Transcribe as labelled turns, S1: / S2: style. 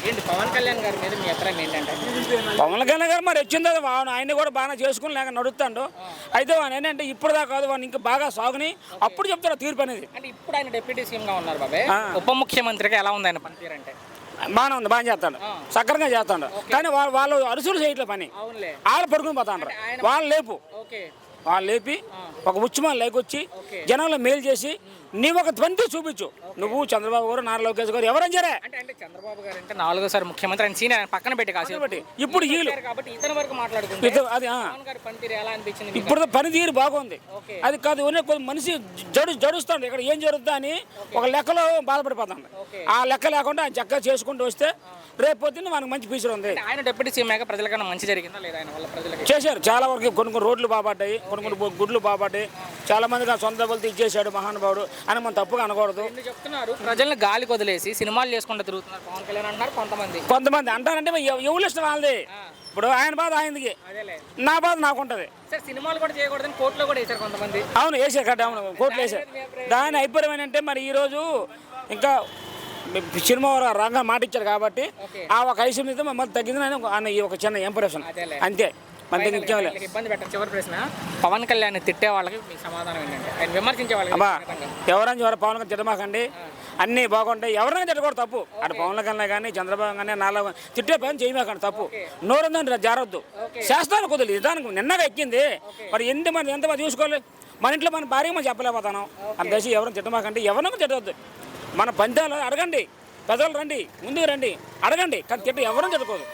S1: ఏంటి పవన్ కళ్యాణ్ గారి మీద మీ అభిప్రాయం ఏంటంటే?
S2: పవన్ కళ్యాణ్ గారు మరి వచ్చింది అది ఆయన కూడా బాగా చేసుకుని లేక నడుస్తాడు. అయితే వాడు ఏంటంటే ఇప్పుడు దాకా కాదు వాడిని ఇంకా బాగా సాగుని అప్పుడు చెప్తాడు తీర్పు అనేది.
S1: అంటే ఇప్పుడు ఆయన డిప్యూటీ సీఎంగా ఉన్నారు బాబాయ్. ఉప ముఖ్యమంత్రిగా ఎలా ఉంది ఆయన పనితీరు అంటే?
S2: బాగానే ఉంది, బాగా చేస్తాడు, సక్రంగా చేస్తాడు. కానీ వాళ్ళు అరుసులు చేయట్లేదు పని.
S1: అవునులే.
S2: వాళ్ళు పడుకుని పోతాండ్రు. వాళ్ళు లేపు
S1: ఓకే.
S2: వాళ్ళు లేపి ఒక ఉద్యమాలు లేకొచ్చి జనంలో మేలు చేసి నీవు ఒక 20 చూపించు. నువ్వు చంద్రబాబు గారు, నారా లోకేష్ గారు ఎవరైనా సరే
S1: అంటే చంద్రబాబు గారు అంటే 4వ ముఖ్యమంత్రి ఆయన సీనియర్ పక్కన పెట్టి కాసేపు
S2: ఇప్పుడు వీళ్ళు
S1: కాబట్టి ఇతని వరకు మాట్లాడుకుంటే
S2: అది
S1: పవన్ గారి పనితీరు ఎలా అనిపించింది మీకు?
S2: ఇప్పుడు పనితీరు బాగుంది. అది కాదు మనిషి జడుస్తాడు ఇక్కడ ఏం జరుగుతుందా అని ఒక లెక్కలో బాధపడిపోతాడు. ఆ లెక్క లేకుండా ఆయన చక్కగా చేసుకుంటూ వస్తే రేపు పొద్దున్న మనకు మంచి ఫ్యూచర్ ఉంది.
S1: ఆయన డిప్యూటీ సీఎం ప్రజలకన్నా మంచి జరిగిందా లేదా ఆయన వల్ల ప్రజలకి?
S2: చేశారు చాలా వరకు. కొన్ని రోడ్లు బాగుపడ్డాయి, కొన్ని గుడ్లు బాగుపడ్డాయి. చాలా మందికి సొంత డబ్బులతో ఇచ్చేసాడు మహానుభావుడు అని మనం తప్పుగా అనకూడదు.
S1: చెప్తున్నారు ప్రజల్ని గాలి వదిలేసి సినిమాలు చేసుకుంటూ తిరుగుతున్నారు పవన్ కళ్యాణ్ అంటున్నారు
S2: కొంతమంది అంటారంటే ఎవరు ఇష్టం వాళ్ళది. ఇప్పుడు ఆయన బాధ ఆయనకి, నా బాధ నాకుంటది.
S1: సినిమాలు కూడా చేయకూడదని కోర్టులో కూడా వేశారు కొంతమంది.
S2: అవును వేసారు కదా, అవును కోర్టులో వేసారు. దాని అభిప్రాయం ఏంటంటే మరి ఈరోజు ఇంకా సినిమా రంగం మాట ఇచ్చారు కాబట్టి ఆ ఒక ఐశ్వర్యం మమ్మల్ని తగ్గిందని ఒక చిన్న ఇంప్రెషన్ అంతే. మనకి
S1: ఇబ్బంది పెట్టారు. చివరి ప్రశ్న, పవన్ కళ్యాణ్ తిట్టే వాళ్ళకి మీ సమాధానం ఏంటంటే? ఆయన విమర్శించే వాళ్ళకి
S2: ఎవరైనా పవన్ కళ్యాణ్ తిట్టమాకండి, అన్నీ బాగుంటాయి. ఎవరైనా తిట్టకూడదు తప్పు. అటు పవన్ కళ్యాణ్ కానీ చంద్రబాబు కానీ నాలో తిట్టే పని చేయమాకండి తప్పు. నోరుందని జారొద్దు. శాస్త్రానికి కుదరదు. దానికి నిన్నగా ఎక్కింది మరి ఎంతమంది చూసుకోవాలి. మన ఇంట్లో మన భార్య మనం చెప్పలేకపోతాను. అని దశ ఎవరైనా తిట్టమాకండి, ఎవరైనా తిట్టవద్దు. మన పంతాలు అడగండి, పెద్దలు రండి, ముందుకు రండి, అడగండి. కానీ తిట్ట ఎవరైనా తిట్టకూడదు.